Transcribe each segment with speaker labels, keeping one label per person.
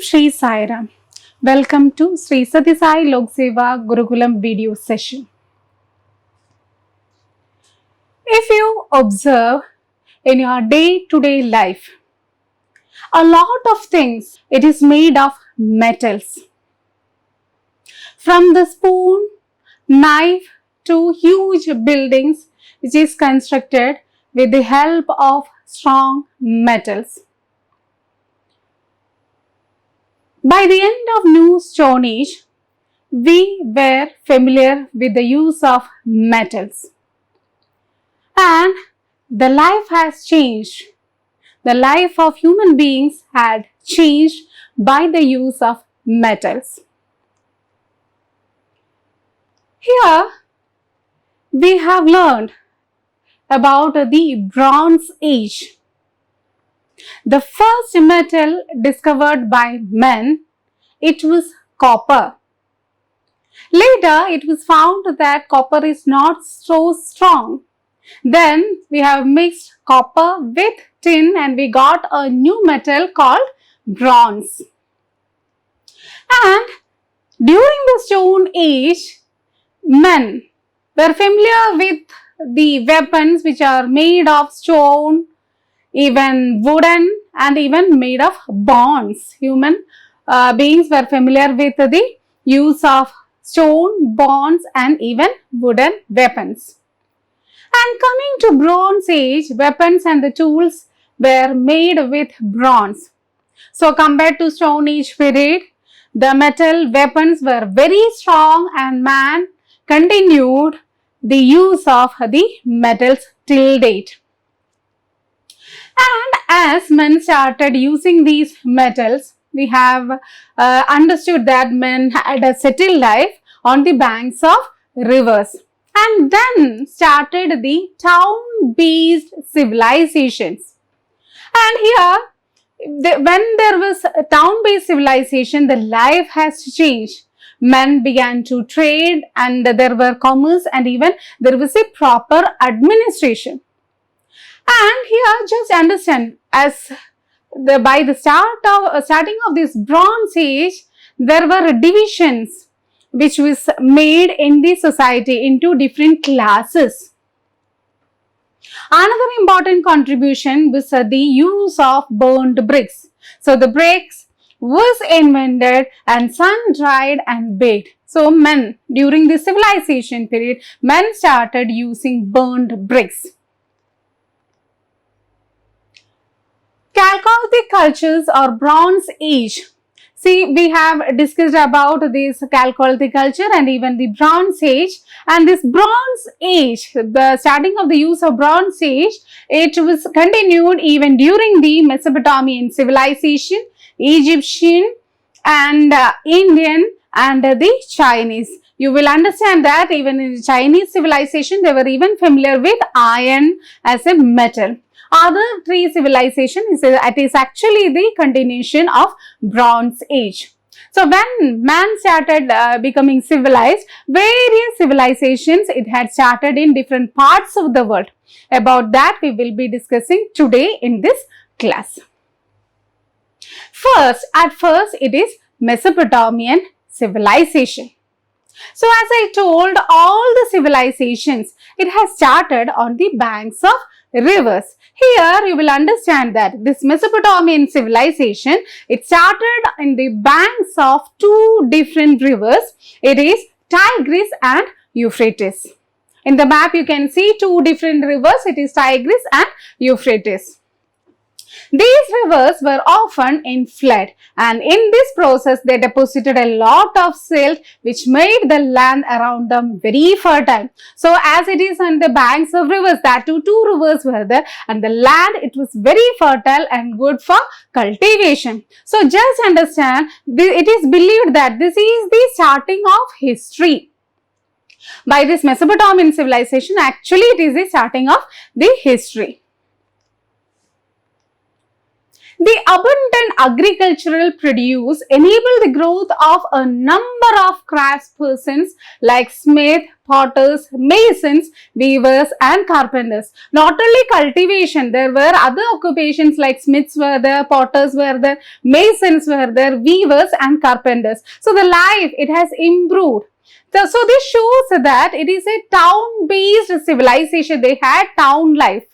Speaker 1: Shri Sai Ram. Welcome to Sri Sathya Sai Lok Seva Gurukulam video session. If you observe in your day-to-day life, a lot of things, it is made of metals. From the spoon, knife to huge buildings which is constructed with the help of strong metals. By the end of New Stone Age, we were familiar with the use of metals. And the life has changed. The life of human beings had changed by the use of metals. Here, we have learned about the Bronze Age. The first metal discovered by men, it was copper. Later, it was found that copper is not so strong. Then, we have mixed copper with tin and we got a new metal called bronze. And during the Stone Age, men were familiar with the weapons which are made of stone, even wooden and even made of bonds. Human beings were familiar with the use of stone, bonds and even wooden weapons. And coming to Bronze Age, weapons and the tools were made with bronze. So compared to Stone Age period, the metal weapons were very strong and man continued the use of the metals till date. And as men started using these metals, we have understood that men had a settled life on the banks of rivers. And then started the town-based civilizations. And here, when there was a town-based civilization, the life has changed. Men began to trade and there were commerce and even there was a proper administration. And here, just understand, as by the starting of this Bronze Age, there were divisions which was made in the society into different classes. Another important contribution was the use of burnt bricks. So the bricks was invented and sun-dried and baked. So men, during the civilization period, men started using burnt bricks. Chalcolithic cultures or Bronze Age. See, we have discussed about this Chalcolithic culture and even the Bronze Age. And this Bronze Age, the starting of the use of Bronze Age, it was continued even during the Mesopotamian civilization, Egyptian and Indian and the Chinese. You will understand that even in the Chinese civilization, they were even familiar with iron as a metal. Other three civilizations, it is actually the continuation of Bronze Age. So when man started becoming civilized, various civilizations, it had started in different parts of the world. About that we will be discussing today in this class. At first it is Mesopotamian civilization. So as I told, all the civilizations, it has started on the banks of rivers. Here you will understand that this Mesopotamian civilization, it started in the banks of two different rivers. It is Tigris and Euphrates. In the map you can see two different rivers. It is Tigris and Euphrates. These rivers were often in flood and in this process they deposited a lot of silt which made the land around them very fertile. So as it is on the banks of rivers, that two rivers were there and the land, it was very fertile and good for cultivation. So just understand, it is believed that this is the starting of history. By this Mesopotamian civilization, actually it is the starting of the history. The abundant agricultural produce enabled the growth of a number of craftspersons like smith, potters, masons, weavers and carpenters. Not only cultivation, there were other occupations like smiths were there, potters were there, masons were there, weavers and carpenters. So the life, it has improved. So this shows that it is a town-based civilization. They had town life.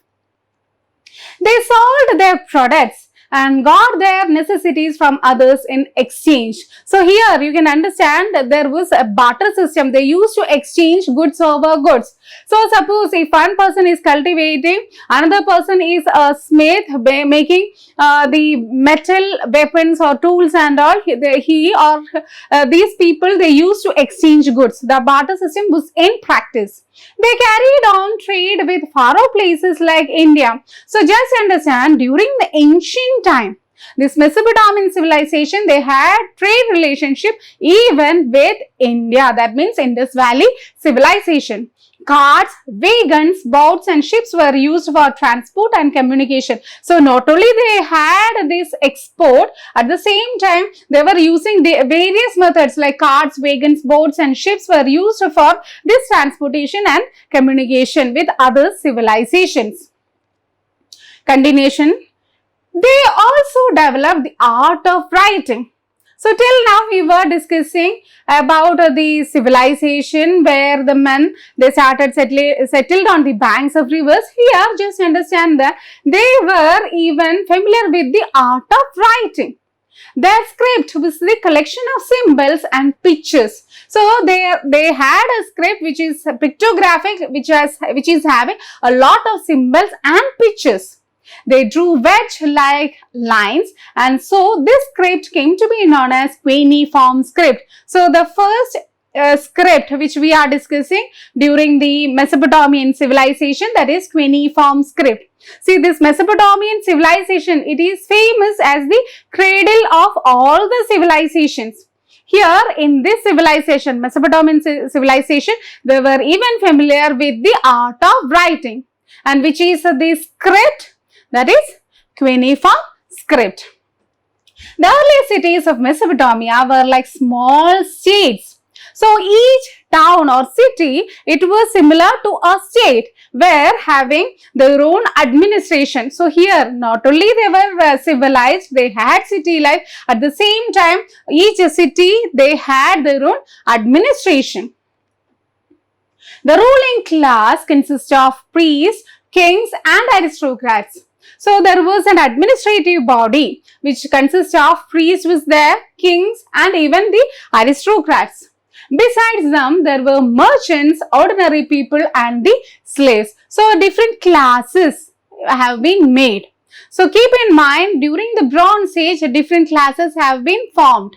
Speaker 1: They sold their products and got their necessities from others in exchange. So here you can understand that there was a barter system. They used to exchange goods over goods. So suppose if one person is cultivating, another person is a smith making the metal weapons or tools and all, these people, they used to exchange goods. The barter system was in practice. They carried on trade with far off places like India. So just understand, during the ancient time, this Mesopotamian civilization, they had trade relationship even with India. That means Indus Valley civilization. Carts, wagons, boats and ships were used for transport and communication. So not only they had this export, at the same time they were using the various methods like carts, wagons, boats and ships were used for this transportation and communication with other civilizations. Continuation. They also developed the art of writing. So till now we were discussing about the civilization where the men, they settled on the banks of rivers. Here just understand that they were even familiar with the art of writing. Their script was the collection of symbols and pictures. So they had a script which is pictographic, which is having a lot of symbols and pictures. They drew wedge-like lines, and so this script came to be known as cuneiform script. So the first script which we are discussing during the Mesopotamian civilization, that is cuneiform script. See, this Mesopotamian civilization, it is famous as the cradle of all the civilizations. Here in this civilization, Mesopotamian civilization, they were even familiar with the art of writing, and which is the script, that is cuneiform script. The early cities of Mesopotamia were like small states. So each town or city, it was similar to a state where having their own administration. So here not only they were civilized, they had city life, at the same time each city, they had their own administration. The ruling class consists of priests, kings and aristocrats. So there was an administrative body which consists of priests was there, kings and even the aristocrats. Besides them, there were merchants, ordinary people and the slaves. So different classes have been made. So keep in mind, during the Bronze Age, different classes have been formed.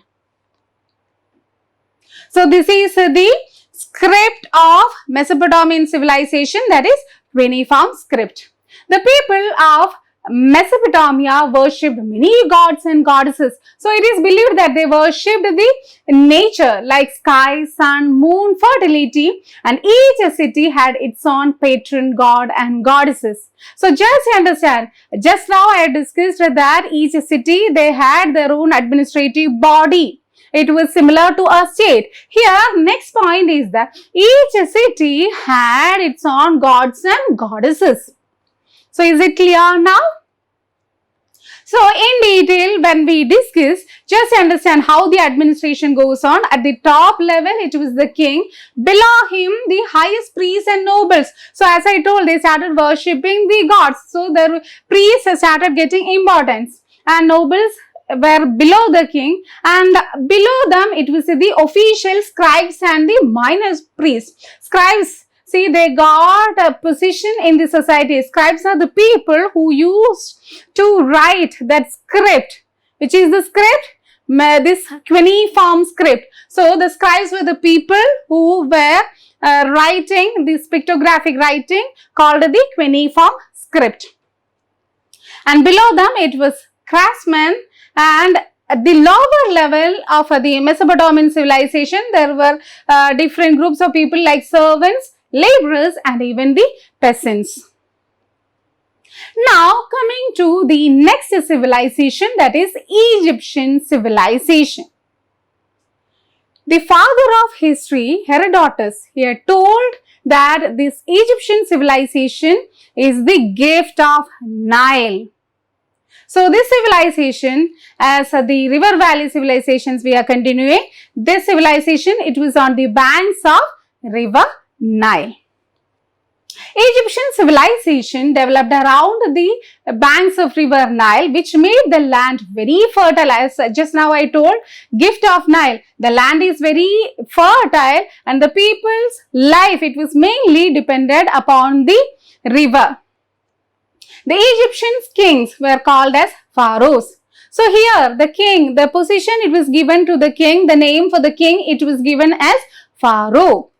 Speaker 1: So this is the script of Mesopotamian civilization, that is cuneiform script. The people of Mesopotamia worshipped many gods and goddesses. So it is believed that they worshipped the nature like sky, sun, moon, fertility, and each city had its own patron god and goddesses. So just understand, just now I discussed that each city, they had their own administrative body. It was similar to a state. Here, next point is that each city had its own gods and goddesses. So is it clear now? So in detail, when we discuss, just understand how the administration goes on. At the top level, it was the king. Below him, the highest priests and nobles. So as I told, they started worshipping the gods. So the priests started getting importance, and nobles were below the king, and below them it was the official scribes and the minor priests. Scribes, see, they got a position in the society. Scribes are the people who used to write that script. Which is the script? This cuneiform script. So the scribes were the people who were writing this pictographic writing called the cuneiform script. And below them it was craftsmen, and at the lower level of the Mesopotamian civilization, there were different groups of people like servants, laborers and even the peasants. Now coming to the next civilization, that is Egyptian civilization. The father of history, Herodotus, here told that this Egyptian civilization is the gift of Nile. So this civilization, as the river valley civilizations we are continuing, this civilization, it was on the banks of river Nile. Egyptian civilization developed around the banks of river Nile, which made the land very fertile. As just now I told, gift of Nile. The land is very fertile and the people's life, it was mainly dependent upon the river. The Egyptian kings were called as pharaohs. So here the king, the position it was given to the king, the name for the king, it was given as pharaoh.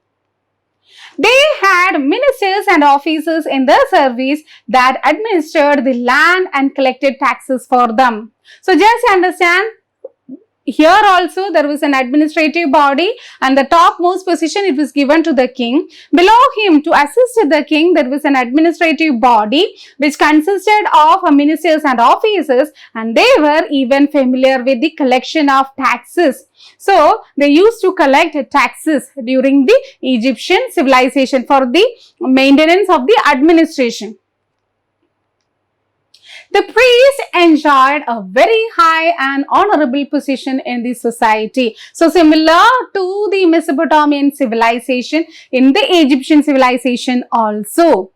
Speaker 1: They had ministers and officers in their service that administered the land and collected taxes for them. So just understand, here also there was an administrative body and the topmost position it was given to the king. Below him, to assist the king, there was an administrative body which consisted of ministers and officers, and they were even familiar with the collection of taxes. So they used to collect taxes during the Egyptian civilization for the maintenance of the administration. The priest enjoyed a very high and honorable position in the society. So similar to the Mesopotamian civilization, in the Egyptian civilization also,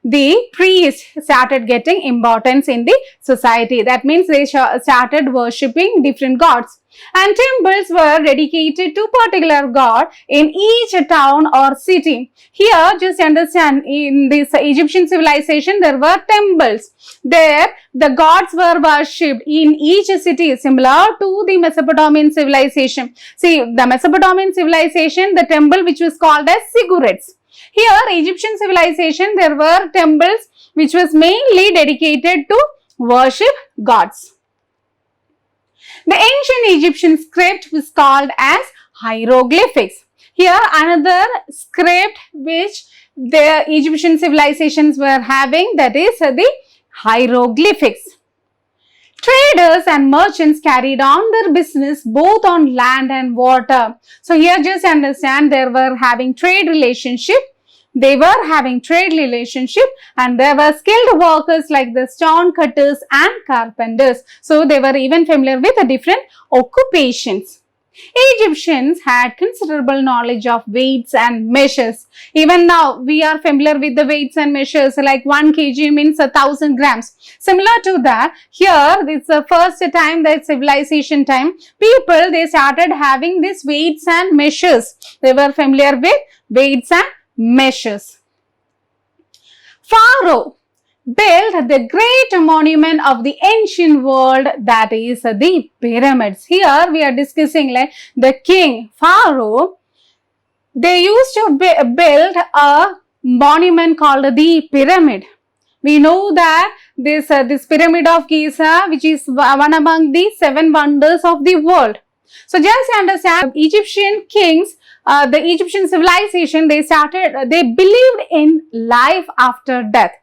Speaker 1: the priests started getting importance in the society. That means they started worshipping different gods. And temples were dedicated to particular god in each town or city. Here, just understand, in this Egyptian civilization, there were temples. There, the gods were worshipped in each city, similar to the Mesopotamian civilization. See, the Mesopotamian civilization, the temple which was called as ziggurats. Here, Egyptian civilization, there were temples which was mainly dedicated to worship gods. The ancient Egyptian script was called as hieroglyphics. Here, another script which the Egyptian civilizations were having, that is the hieroglyphics. Traders and merchants carried on their business both on land and water. So here just understand, they were having trade relationship. They were having trade relationship and there were skilled workers like the stone cutters and carpenters. So they were even familiar with the different occupations. Egyptians had considerable knowledge of weights and measures. Even now, we are familiar with the weights and measures, like 1 kg means 1,000 grams. Similar to that, here, it's the first time, that civilization time, people, they started having these weights and measures. They were familiar with weights and measures. Pharaoh built the great monument of the ancient world, that is the pyramids. Here we are discussing like the king, Pharaoh. They used to build a monument called the pyramid. We know that this pyramid of Giza, which is one among the 7 wonders of the world. So just understand, Egyptian kings, the Egyptian civilization, they believed in life after death.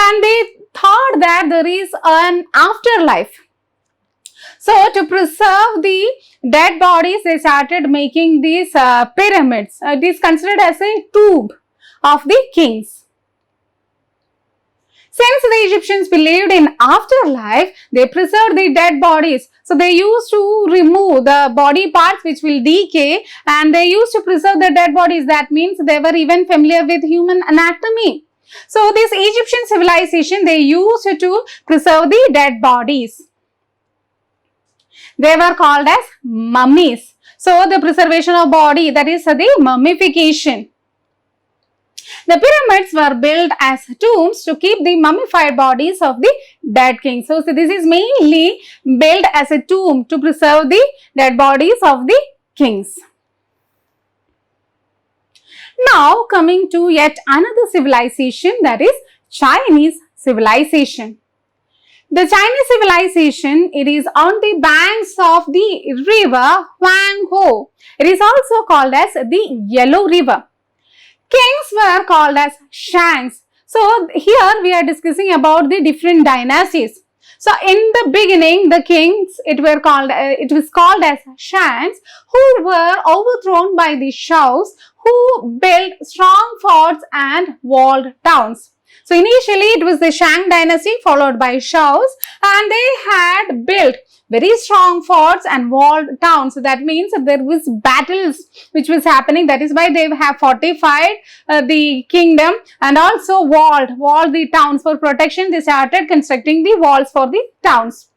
Speaker 1: And they thought that there is an afterlife. So to preserve the dead bodies, they started making these pyramids. It is considered as a tomb of the kings. Since the Egyptians believed in afterlife, they preserved the dead bodies. So they used to remove the body parts which will decay, and they used to preserve the dead bodies. That means they were even familiar with human anatomy. So this Egyptian civilization, they used to preserve the dead bodies. They were called as mummies. So the preservation of body, that is the mummification. The pyramids were built as tombs to keep the mummified bodies of the dead kings. So this is mainly built as a tomb to preserve the dead bodies of the kings. Now coming to yet another civilization, that is Chinese civilization. The Chinese civilization, it is on the banks of the river Huanghe. It is also called as the Yellow River. Kings were called as Shangs. So here we are discussing about the different dynasties. So in the beginning, the kings, it was called as Shans, who were overthrown by the Shaos, who built strong forts and walled towns. So initially it was the Shang dynasty followed by Shaos, and they had built very strong forts and walled towns. So that means there was battles which was happening. That is why they have fortified the kingdom and also walled the towns. For protection, they started constructing the walls for the towns.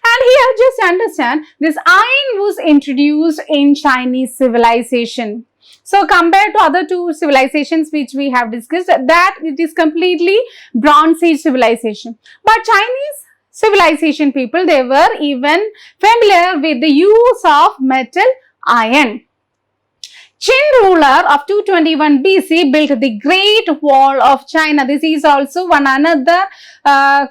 Speaker 1: And here just understand, this iron was introduced in Chinese civilization. So compared to other two civilizations which we have discussed, that it is completely Bronze Age civilization. But Chinese civilization people, they were even familiar with the use of metal iron. Qin ruler of 221 BC built the Great Wall of China. This is also another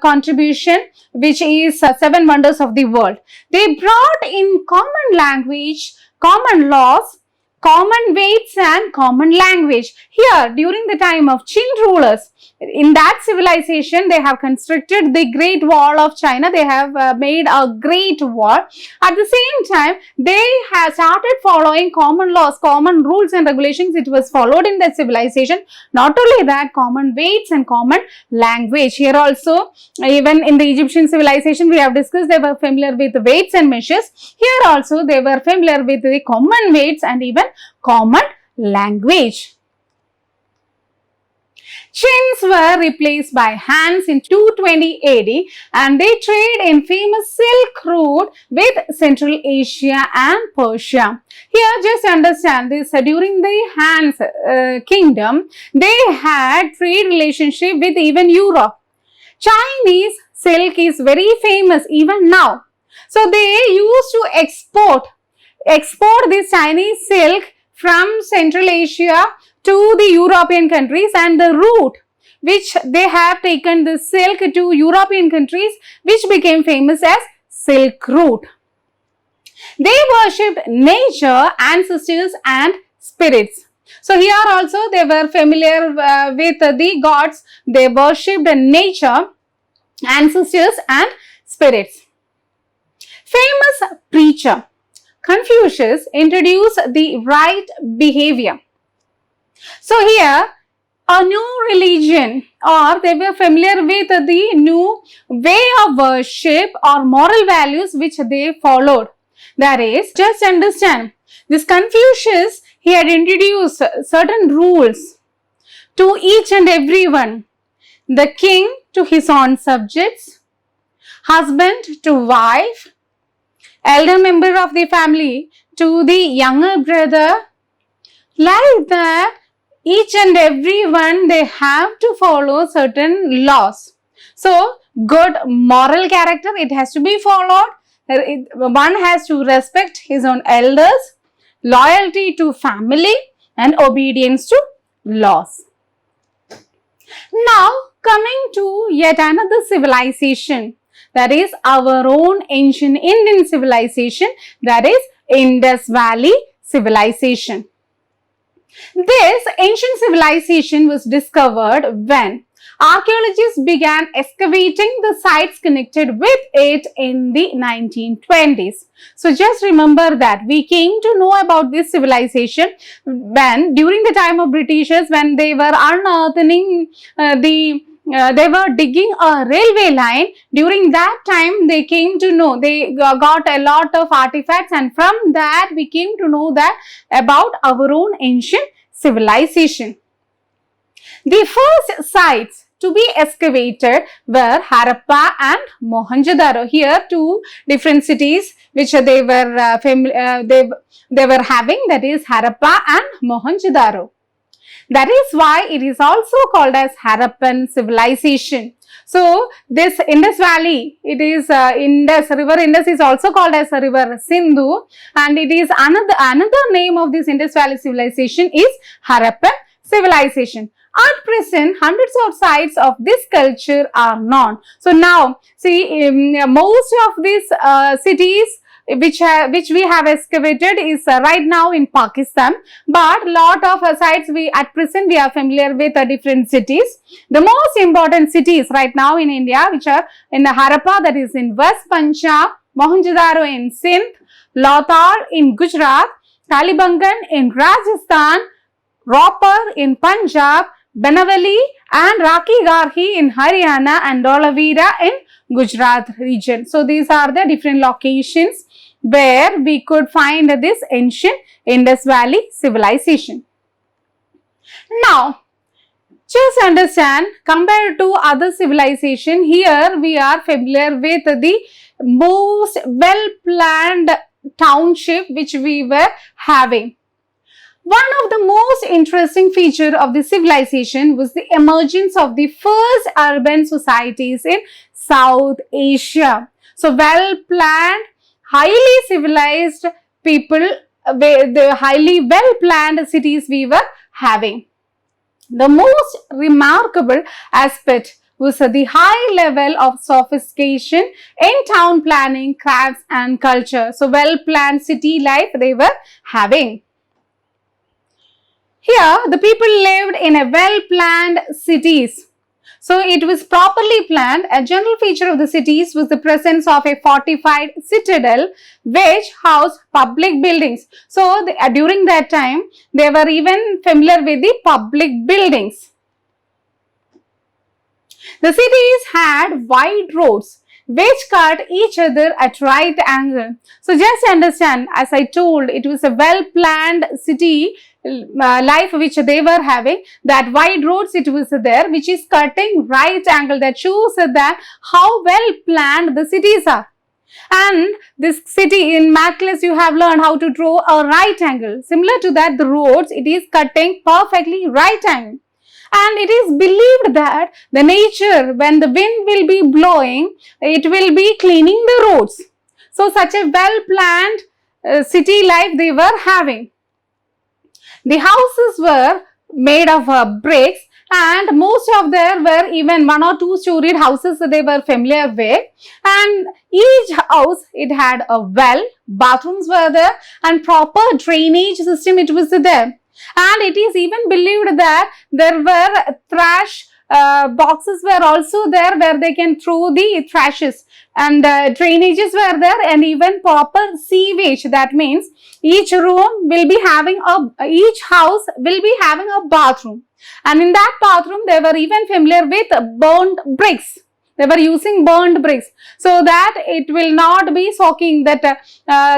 Speaker 1: contribution, which is 7 wonders of the world. They brought in common language, common laws, common weights and common language. Here, during the time of Qin rulers, in that civilization, they have constructed the Great Wall of China. They have made a great wall. At the same time, they have started following common laws, common rules and regulations. It was followed in that civilization. Not only that, common weights and common language. Here also, even in the Egyptian civilization, we have discussed, they were familiar with weights and measures. Here also, they were familiar with the common weights and even common language. Qins were replaced by Hans in 220 AD, and they trade in famous Silk Route with Central Asia and Persia. Here just understand this, during the Hans kingdom, they had trade relationship with even Europe. Chinese silk is very famous even now. So they used to export this Chinese silk from Central Asia to the European countries, and the route which they have taken the silk to European countries, which became famous as Silk Route. They worshipped nature, ancestors and spirits. So here also they were familiar with the gods. They worshipped nature, ancestors and spirits. Famous preacher Confucius introduced the right behavior. So here, a new religion, or they were familiar with the new way of worship or moral values which they followed. That is, just understand, this Confucius, he had introduced certain rules to each and everyone. The king to his own subjects, husband to wife, elder member of the family to the younger brother. Like that, each and everyone, they have to follow certain laws. So, good moral character, it has to be followed. One has to respect his own elders, loyalty to family and obedience to laws. Now, coming to yet another civilization, that is our own ancient Indian civilization, that is Indus Valley civilization. This ancient civilization was discovered when archaeologists began excavating the sites connected with it in the 1920s. So just remember that we came to know about this civilization when during the time of Britishers, when they were unearthing they were digging a railway line. During that time, they came to know, they got a lot of artifacts, and from that we came to know that about our own ancient civilization. The first sites to be excavated were Harappa and Mohenjo-daro. Here, two different cities which they were having, that is Harappa and Mohenjo-daro. That is why it is also called as Harappan civilization. So, this Indus Valley, it is Indus, river Indus is also called as a river Sindhu, and it is another name of this Indus Valley civilization is Harappan civilization. At present, hundreds of sites of this culture are known. So, now see most of these cities which we have excavated is right now in Pakistan, but lot of sites at present we are familiar with different cities. The most important cities right now in India, which are in the Harappa, that is in West Punjab, Mohenjo-daro in Sindh, Lothal in Gujarat, Kalibangan in Rajasthan, Ropar in Punjab, Banavali and Rakhi Garhi in Haryana, and Dholavira in Gujarat region. So these are the different locations where we could find this ancient Indus Valley civilization. Now, just understand, compared to other civilization, here we are familiar with the most well-planned township which we were having. One of the most interesting features of the civilization was the emergence of the first urban societies in South Asia. So, well-planned, highly civilized people, the highly well-planned cities we were having. The most remarkable aspect was the high level of sophistication in town planning, crafts and culture. So, well-planned city life they were having. Here, the people lived in a well-planned cities. So, it was properly planned. A general feature of the cities was the presence of a fortified citadel which housed public buildings. So, during that time, they were even familiar with the public buildings. The cities had wide roads which cut each other at right angle. So, just understand, as I told, it was a well-planned city life which they were having. That wide roads it was there which is cutting right angle. That shows that how well planned the cities are. And this city in math class you have learned how to draw a right angle. Similar to that, the roads, it is cutting perfectly right angle. And it is believed that the nature, when the wind will be blowing, it will be cleaning the roads. So, such a well planned city life they were having. The houses were made of bricks, and most of them were even 1 or 2 storied houses that they were familiar with. And each house, it had a well, bathrooms were there, and proper drainage system it was there. And it is even believed that there were trash boxes were also there where they can throw the trashes, and drainages were there, and even proper sewage. That means each room will be having each house will be having a bathroom, and in that bathroom they were even familiar with burnt bricks. They were using burnt bricks so that it will not be soaking, that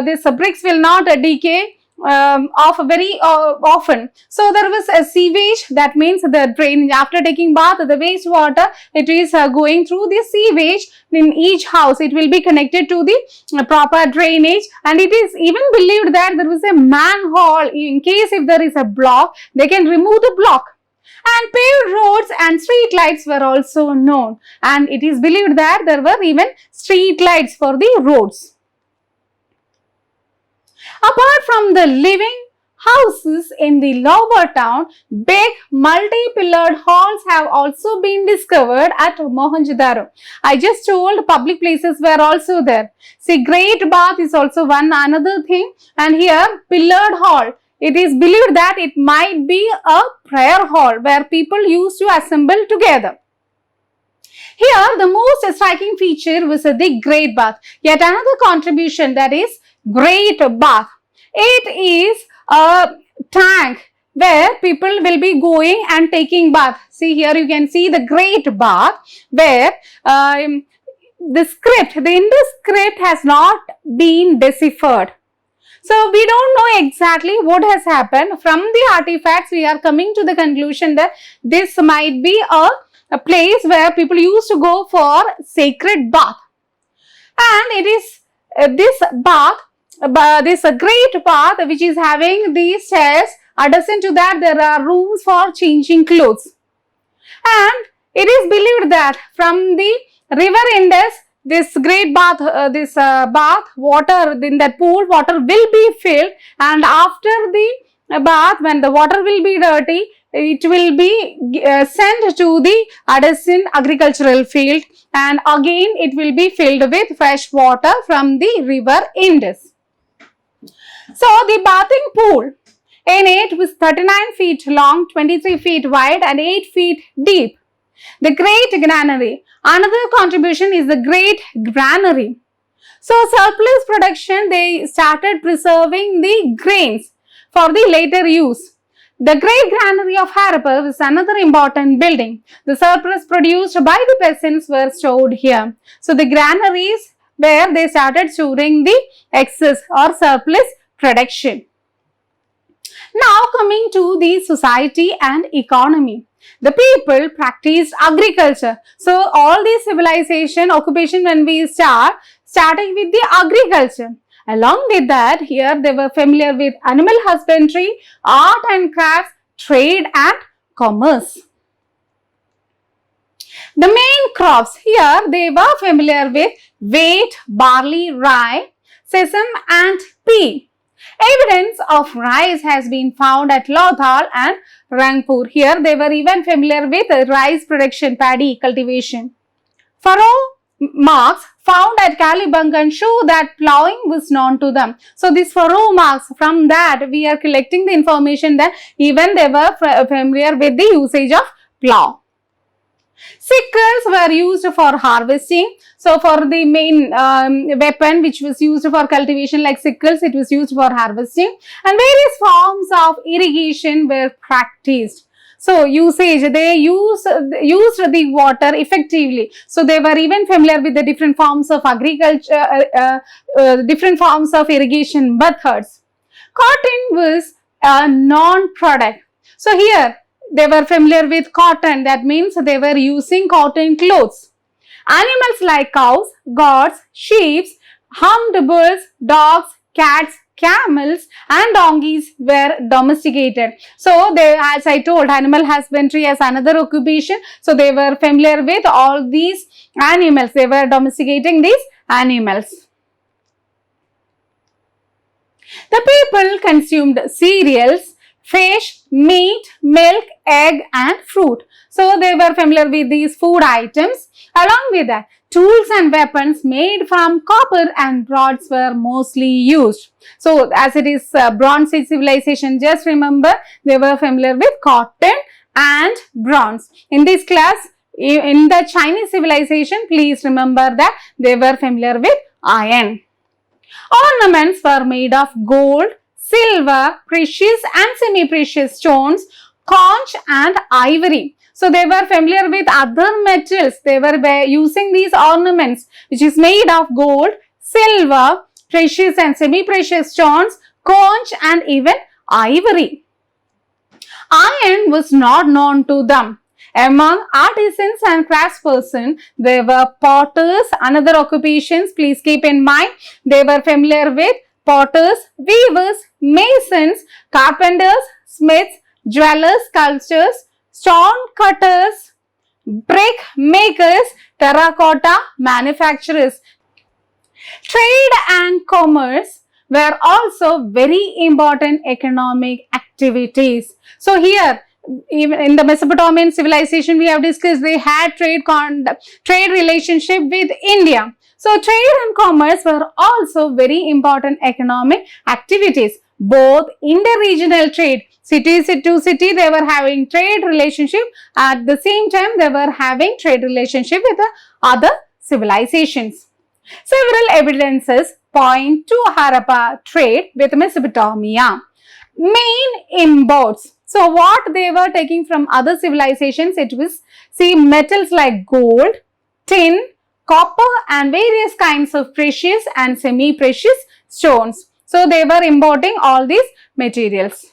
Speaker 1: this bricks will not decay off very often. So there was a sewage, that means the drain, after taking bath, the wastewater, it is going through the sewage in each house. It will be connected to the proper drainage, and it is even believed that there was a manhole. In case if there is a block, they can remove the block. And paved roads and street lights were also known, and it is believed that there were even street lights for the roads. Apart from the living houses in the lower town, big multi-pillared halls have also been discovered at Mohenjo-daro. I just told public places were also there. See, great bath is also another thing, and here pillared hall. It is believed that it might be a prayer hall where people used to assemble together. Here, the most striking feature was the great bath. Yet another contribution, that is great bath. It is a tank where people will be going and taking bath. See, here you can see the great bath where the Indus script has not been deciphered. So, we don't know exactly what has happened. From the artifacts, we are coming to the conclusion that this might be a place where people used to go for sacred bath. And it is this bath, this great bath which is having these stairs. Adjacent to that, there are rooms for changing clothes. And it is believed that from the river Indus, this great bath, bath water in that pool, water will be filled, and after the bath, when the water will be dirty, it will be sent to the adjacent agricultural field, and again it will be filled with fresh water from the river Indus. So the bathing pool in it was 39 feet long, 23 feet wide and 8 feet deep. The great granary. Another contribution is the great granary. So surplus production, they started preserving the grains for the later use. The great granary of Harappa is another important building. The surplus produced by the peasants were stored here. So the granaries where they started storing the excess or surplus production. Now coming to the society and economy. The people practiced agriculture. So all the civilization, occupation when we starting with the agriculture. Along with that, here they were familiar with animal husbandry, art and crafts, trade and commerce. The main crops here, they were familiar with wheat, barley, rye, sesame and pea. Evidence of rice has been found at Lothal and Rangpur. Here they were even familiar with rice production, paddy cultivation. Furrow marks found at Kalibangan show that ploughing was known to them. So these furrow marks, from that we are collecting the information that even they were familiar with the usage of plough. Sickles were used for harvesting. So for the main weapon which was used for cultivation like sickles, it was used for harvesting, and various forms of irrigation were practiced. So usage, they used the water effectively. So they were even familiar with the different forms of agriculture, different forms of irrigation methods. Cotton was a non-product. So here they were familiar with cotton, that means they were using cotton clothes. Animals like cows, goats, sheep, hummed bulls, dogs, cats, camels and donkeys were domesticated. So they, as I told, animal husbandry as another occupation. So they were familiar with all these animals. They were domesticating these animals. The people consumed cereals, fish, meat, milk, egg and fruit. So they were familiar with these food items. Along with that, tools and weapons made from copper and bronze were mostly used. So as it is Bronze Age civilization, just remember they were familiar with cotton and bronze. In this class, in the Chinese civilization, please remember that they were familiar with iron. Ornaments were made of gold, silver, precious and semi-precious stones, conch and ivory. So they were familiar with other metals. They were using these ornaments which is made of gold, silver, precious and semi-precious stones, conch and even ivory. Iron was not known to them. Among artisans and craftspersons, there were potters, another occupations, please keep in mind. They were familiar with potters, weavers, masons, carpenters, smiths, jewelers, sculptors, stone cutters, brick makers, terracotta manufacturers. Trade and commerce were also very important economic activities. So here, even in the Mesopotamian civilization, we have discussed they had trade relationship with India. So trade and commerce were also very important economic activities. Both interregional trade, city to city, they were having trade relationship. At the same time, they were having trade relationship with the other civilizations. Several evidences point to Harappa trade with Mesopotamia. Main imports. So what they were taking from other civilizations, it was metals like gold, tin, copper and various kinds of precious and semi-precious stones. So they were importing all these materials.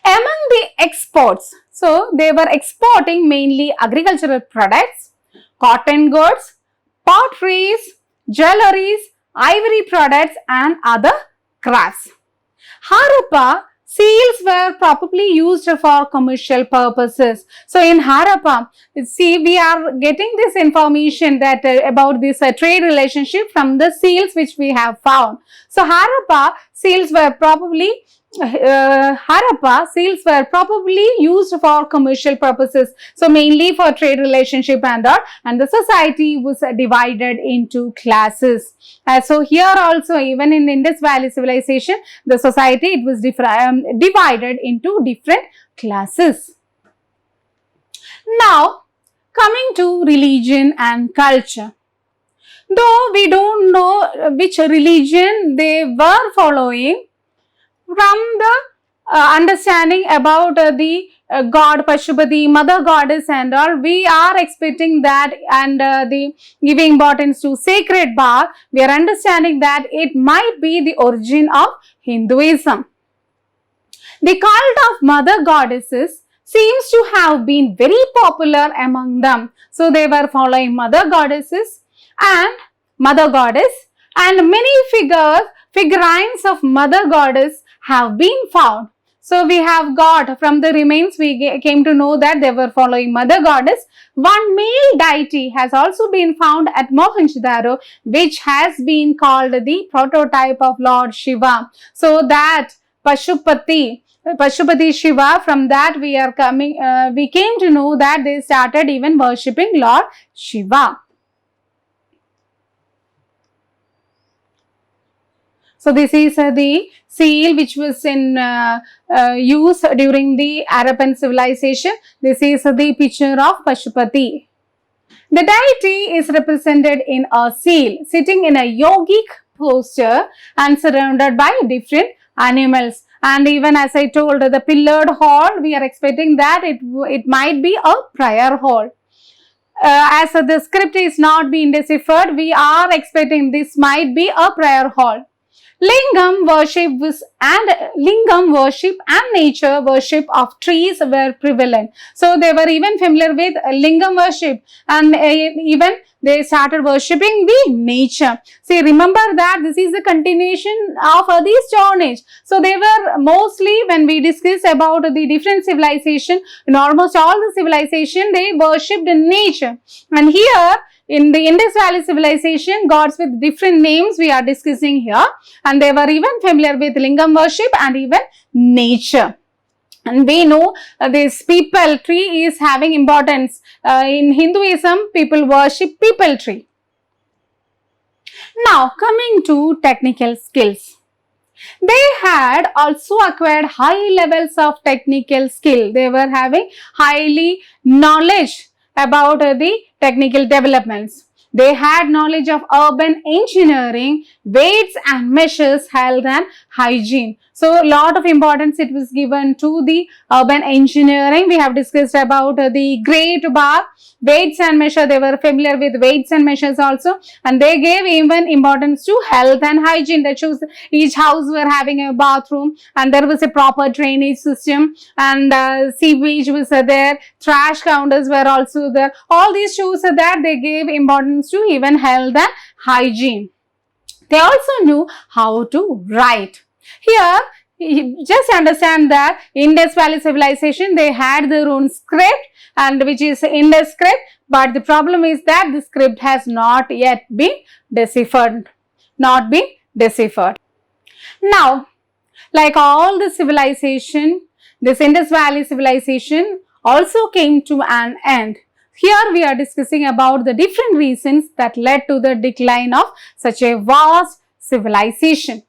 Speaker 1: Among the exports, so they were exporting mainly agricultural products, cotton goods, potteries, jewelries, ivory products and other crafts. Harappa, seals were probably used for commercial purposes. So in Harappa, see, we are getting this information that about this trade relationship from the seals which we have found. So Harappa, seals were probably Harappa, seals were probably used for commercial purposes, so mainly for trade relationship and all, and the society was divided into classes. So here also, even in Indus Valley civilization, the society, it was divided into different classes. Now, coming to religion and culture. Though we don't know which religion they were following, from the understanding about the god Pashupati, mother goddess and all, we are expecting that, and the giving importance to sacred bath, we are understanding that it might be the origin of Hinduism. The cult of mother goddesses seems to have been very popular among them. So they were following mother goddesses and mother goddess, and many figurines of mother goddess have been found. So we have got, from the remains we came to know that they were following mother goddess. One male deity has also been found at Mohenjo-daro, which has been called the prototype of Lord Shiva. So that Pashupati Shiva, from that we came to know that they started even worshipping Lord Shiva. So this is the seal which was in use during the Harappan civilization. This is the picture of Pashupati. The deity is represented in a seal, sitting in a yogic posture and surrounded by different animals. And even as I told, the pillared hall, we are expecting that it might be a prayer hall. As the script is not being deciphered, we are expecting this might be a prayer hall. Lingam worship and nature worship of trees were prevalent. So they were even familiar with lingam worship, and even they started worshipping the nature. See, remember that this is the continuation of the Stone Age. So they were mostly, when we discuss about the different civilization, in almost all the civilization, they worshipped nature. And here, in the Indus Valley civilization, gods with different names we are discussing here, and they were even familiar with lingam worship and even nature. And we know this peepal tree is having importance. In Hinduism, people worship peepal tree. Now, coming to technical skills. They had also acquired high levels of technical skill. They were having highly knowledge about the technical developments. They had knowledge of urban engineering, weights and measures, health and hygiene. So, a lot of importance it was given to the urban engineering. We have discussed about the Great Bath, weights and measure. They were familiar with weights and measures also, and they gave even importance to health and hygiene. That shows each house were having a bathroom, and there was a proper drainage system, and sewage was there, trash counters were also there. All these shows that they gave importance to even health and hygiene. They also knew how to write. Here, just understand that Indus Valley civilization, they had their own script, and which is Indus script, but the problem is that the script has not yet been deciphered. Now, like all the civilization, this Indus Valley civilization also came to an end. Here we are discussing about the different reasons that led to the decline of such a vast civilization.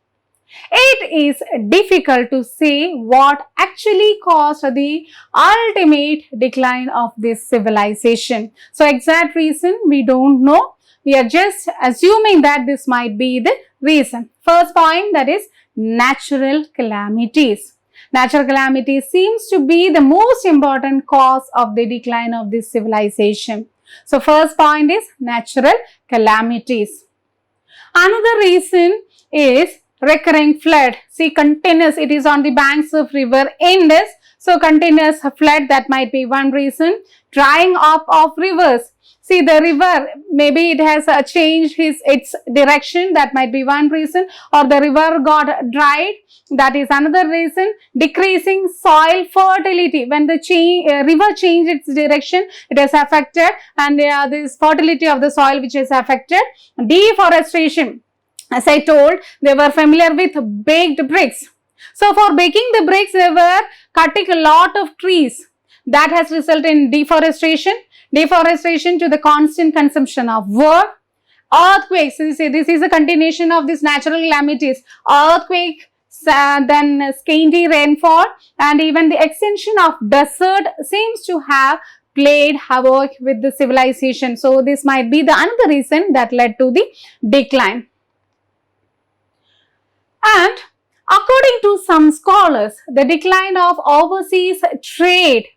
Speaker 1: It is difficult to say what actually caused the ultimate decline of this civilization. So, exact reason we don't know. We are just assuming that this might be the reason. First point, that is natural calamities. Natural calamities seems to be the most important cause of the decline of this civilization. So, first point is natural calamities. Another reason is recurring flood. See, continuous, it is on the banks of river Indus. So, continuous flood, that might be one reason. Drying up of rivers. See, the river, maybe it has changed its direction, that might be one reason, or the river got dried, that is another reason. Decreasing soil fertility, when the river changed its direction, it has affected, and this fertility of the soil which is affected. Deforestation, as I told, they were familiar with baked bricks. So for making the bricks, they were cutting a lot of trees. That has resulted in deforestation to the constant consumption of wood, earthquakes. This is a continuation of this natural calamities, earthquake, then scanty rainfall, and even the extension of desert seems to have played havoc with the civilization. So this might be the another reason that led to the decline. And according to some scholars, the decline of overseas trade,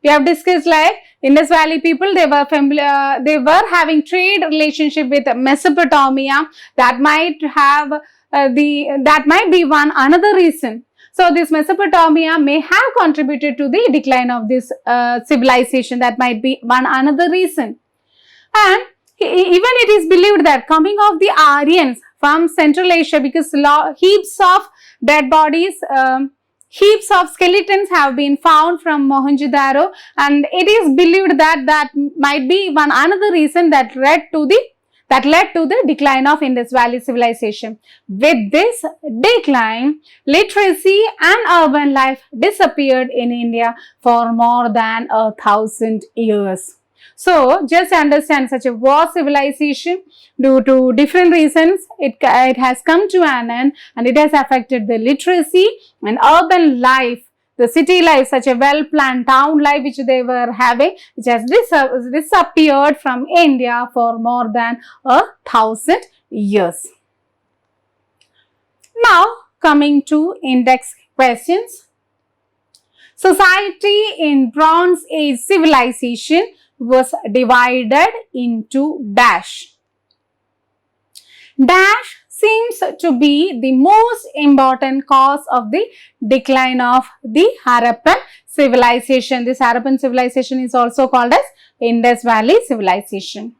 Speaker 1: we have discussed like Indus Valley people, they were having trade relationship with Mesopotamia. That might have that might be one another reason. So this Mesopotamia may have contributed to the decline of this civilization. That might be one another reason. And even it is believed that coming of the Aryans from Central Asia, because heaps of dead bodies, heaps of skeletons have been found from Mohenjo-daro, and it is believed that that might be one another reason that led to the decline of Indus Valley civilization. With this decline, literacy and urban life disappeared in India for more than 1,000 years. So, just understand, such a vast civilization, due to different reasons, it has come to an end, and it has affected the literacy and urban life, the city life, such a well-planned town life which they were having, which has disappeared from India for more than 1,000 years. Now, coming to index questions. Society in Bronze Age civilization was divided into dash. Dash seems to be the most important cause of the decline of the Harappan civilization. This Harappan civilization is also called as Indus Valley civilization.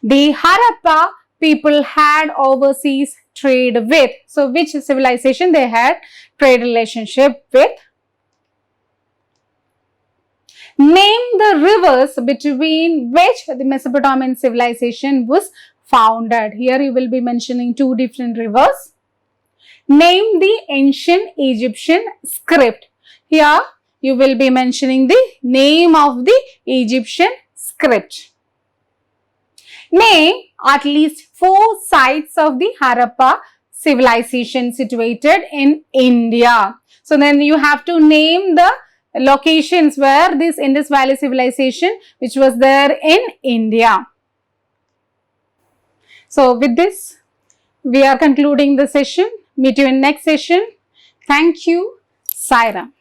Speaker 1: The Harappa people had overseas trade with. So, which civilization they had trade relationship with? Name the rivers between which the Mesopotamian civilization was founded. Here you will be mentioning two different rivers. Name the ancient Egyptian script. Here you will be mentioning the name of the Egyptian script. Name at least 4 sites of the Harappa civilization situated in India. So then you have to name the locations where this Indus Valley civilization which was there in India. So with this, we are concluding the session. Meet you in next session. Thank you. Sai Ram.